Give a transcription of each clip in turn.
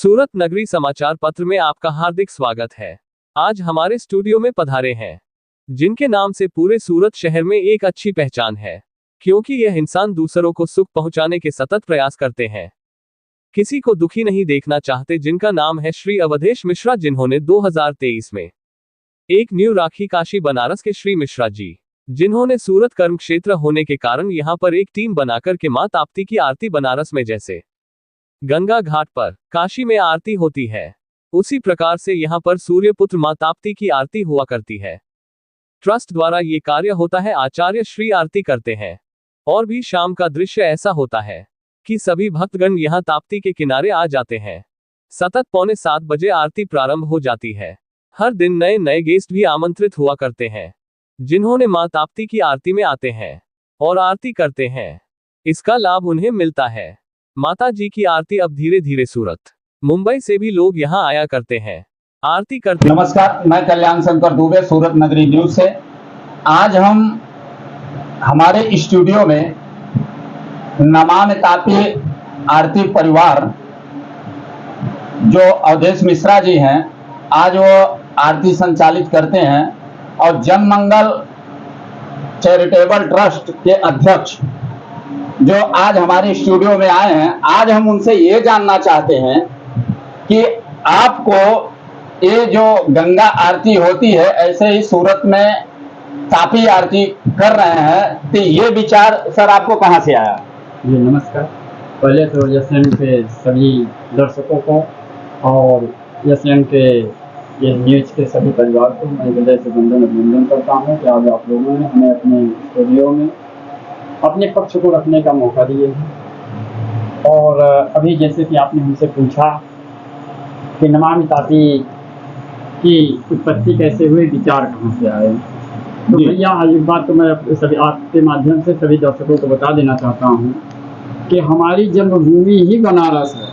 सूरत नगरी समाचार पत्र में आपका हार्दिक स्वागत है। आज हमारे स्टूडियो में पधारे हैं जिनके नाम से पूरे सूरत शहर में एक अच्छी पहचान है, क्योंकि यह इंसान दूसरों को सुख पहुंचाने के सतत प्रयास करते हैं, किसी को दुखी नहीं देखना चाहते। जिनका नाम है श्री अवधेश मिश्रा, जिन्होंने 2023 में एक न्यू राखी काशी बनारस के श्री मिश्रा जी, जिन्होंने सूरत कर्म क्षेत्र होने के कारण यहां पर एक टीम बनाकर के मां ताप्ती की आरती बनारस में जैसे गंगा घाट पर काशी में आरती होती है, उसी प्रकार से यहां पर सूर्यपुत्र मां ताप्ती की आरती हुआ करती है। ट्रस्ट द्वारा ये कार्य होता है, आचार्य श्री आरती करते हैं। और भी शाम का दृश्य ऐसा होता है कि सभी भक्तगण यहां ताप्ती के किनारे आ जाते हैं। सतत 6:45 बजे आरती प्रारंभ हो जाती है। हर दिन नए नए गेस्ट भी आमंत्रित हुआ करते हैं, जिन्होंने मां ताप्ती की आरती में आते हैं और आरती करते हैं। इसका लाभ उन्हें मिलता है। माता जी की आरती अब धीरे धीरे सूरत, मुंबई से भी लोग यहां आया करते हैं, आरती करते। नमस्कार, मैं कल्याण शंकर दुबे, सूरत नगरी न्यूज से। आज हम हमारे स्टूडियो में नमामि ताप्ती आरती परिवार जो अवधेश मिश्रा जी हैं, आज वो आरती संचालित करते हैं और जन मंगल चैरिटेबल ट्रस्ट के अध्यक्ष जो आज हमारे स्टूडियो में आए हैं। आज हम उनसे ये जानना चाहते हैं कि आपको ये जो गंगा आरती होती है, ऐसे ही सूरत में ताप्ती आरती कर रहे हैं, तो ये विचार सर आपको कहाँ से आया? जी नमस्कार। पहले तो एसएन के सभी दर्शकों को और एसएन के ये न्यूज के सभी परिवार को मैं हृदय से अभिनंदन करता हूँ कि आज आप लोगों ने हमें अपने स्टूडियो में अपने पक्ष को रखने का मौका दिए हैं। और अभी जैसे कि आपने हमसे पूछा कि नमामि ताप्ती की उत्पत्ति कैसे हुई, विचार कहाँ से आए, तो भैया एक बात तो मैं सभी आपके माध्यम से सभी दर्शकों को बता देना चाहता हूँ कि हमारी जन्मभूमि ही बनारस है।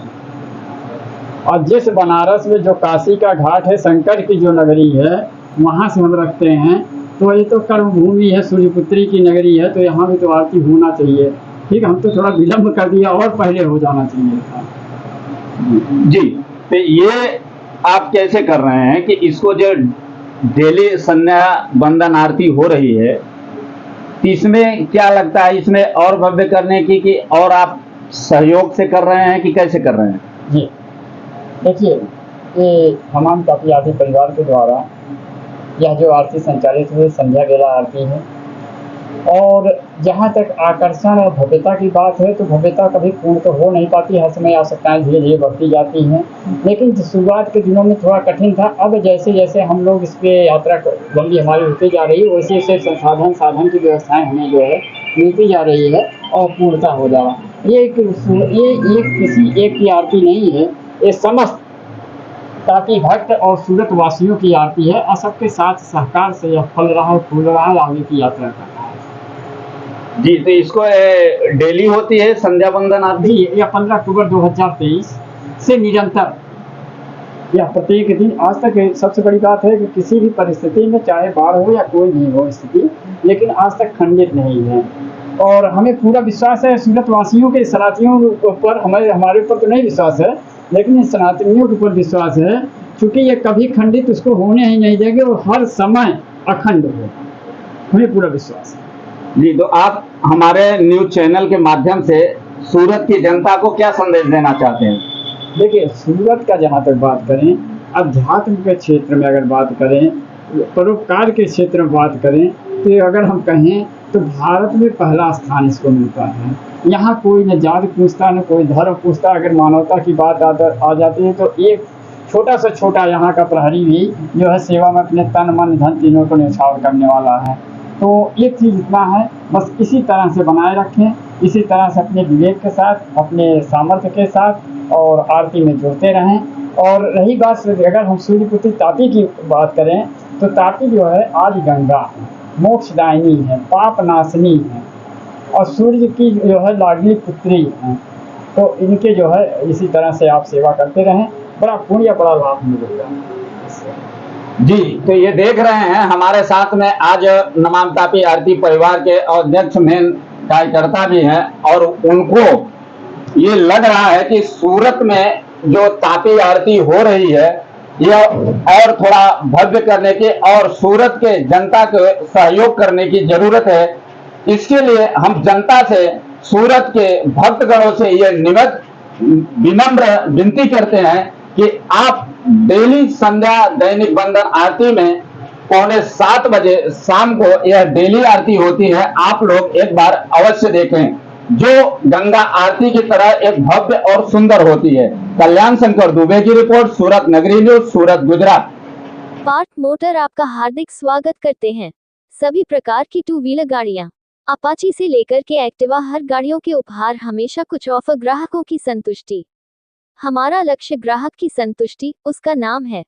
और जिस बनारस में जो काशी का घाट है, शंकर की जो नगरी है, वहाँ से हम रखते हैं, तो ये तो कर्म भूमि है, सूर्यपुत्री की नगरी है, तो यहाँ भी तो आरती होना चाहिए। ठीक, हम तो थोड़ा विलम्ब कर दिया और पहले हो जाना चाहिए था। जी, तो ये आप कैसे कर रहे हैं कि इसको जो डेली संध्या बंदन आरती हो रही है, इसमें क्या लगता है, इसमें और भव्य करने की कि और आप सहयोग से कर रहे हैं कि कैसे कर रहे हैं? जी देखिए, ये नमामि ताप्ती आरती परिवार के द्वारा यह जो आरती संचालित हुई संध्या बेला आरती है। और जहाँ तक आकर्षण और भव्यता की बात है, तो भव्यता कभी पूर्ण तो हो नहीं पाती, हर समय आवश्यकताएं धीरे धीरे बढ़ती जाती हैं। लेकिन शुरुआत के दिनों में थोड़ा कठिन था। अब जैसे जैसे हम लोग इस पर यात्रा लंबी हमारी होती जा रही है, वैसे वैसे साधन की व्यवस्थाएं हमें जो है मिलती जा रही है और पूर्णता हो जा रहा है। ये किसी एक की आरती नहीं है, ये समस्त ताप्ती भक्त और सूरत वासियों की आरती है और सबके साथ सहकार से यह फल रहा है, फूल रहा है, आगे की यात्रा कर रहा है। जी, तो इसको डेली होती है संध्या बंदन आरती? यह 15 अक्टूबर 2023 से निरंतर यह प्रत्येक दिन आज तक। सबसे बड़ी बात है कि किसी भी परिस्थिति में, चाहे बाढ़ हो या कोई भी हो स्थिति, लेकिन आज तक खंडित नहीं है। और हमें पूरा विश्वास है सूरत वासियों के, सनातनियों पर, हमारे ऊपर तो नहीं विश्वास है, लेकिन इन सनातनियों के ऊपर विश्वास है, क्योंकि ये कभी खंडित उसको होने ही नहीं देंगे, वो हर समय अखंड हो, हमें पूरा विश्वास है। जी, तो आप हमारे न्यूज चैनल के माध्यम से सूरत की जनता को क्या संदेश देना चाहते हैं? देखिए, सूरत का जहाँ तक बात करें, अध्यात्म के क्षेत्र में अगर बात करें, परोपकार के क्षेत्र में बात करें, तो अगर हम कहें तो भारत में पहला स्थान इसको मिलता है। यहाँ कोई न जाति पूछता, न कोई धर्म पूछता। अगर मानवता की बात आ जाती है, तो एक छोटा से छोटा यहाँ का प्रहरी भी जो है सेवा में अपने तन मन धन तीनों को न्यौछावर करने वाला है। तो एक चीज़ इतना है, बस इसी तरह से बनाए रखें, इसी तरह से अपने विवेक के साथ, अपने सामर्थ्य के साथ और आरती में जुड़ते रहें। और रही बात, अगर हम सूर्यपुत्री ताप्ती की बात करें, तो ताप्ती जो है आदि गंगा है, मोक्षदायिनी है, पाप नाशनी है और सूर्य की जो है लाडली पुत्री है। तो इनके जो है इसी तरह से आप सेवा करते रहें, बड़ा पुण्य, बड़ा लाभ मिलेगा। जी, तो ये देख रहे हैं हमारे साथ में आज नमामि ताप्ती आरती परिवार के अध्यक्ष मेन कार्यकर्ता भी हैं और उनको ये लग रहा है कि सूरत में जो तापी आरती हो रही है यह और थोड़ा भव्य करने की और सूरत के जनता को सहयोग करने की जरूरत है। इसके लिए हम जनता से, सूरत के भक्तगणों से ये विनम्र विनती करते हैं कि आप डेली संध्या दैनिक वंदन आरती में 6:45 बजे शाम को यह डेली आरती होती है, आप लोग एक बार अवश्य देखें, जो गंगा आरती की तरह एक भव्य और सुंदर होती है। कल्याण शंकर दुबे की रिपोर्ट, सूरत नगरी न्यूज, सूरत, गुजरात। पार्थ मोटर आपका हार्दिक स्वागत करते हैं। सभी प्रकार की 2 व्हीलर गाड़ियां, अपाची से लेकर के एक्टिवा, हर गाड़ियों के उपहार, हमेशा कुछ ऑफर, ग्राहकों की संतुष्टि। हमारा लक्ष्य ग्राहक की संतुष्टि, उसका नाम है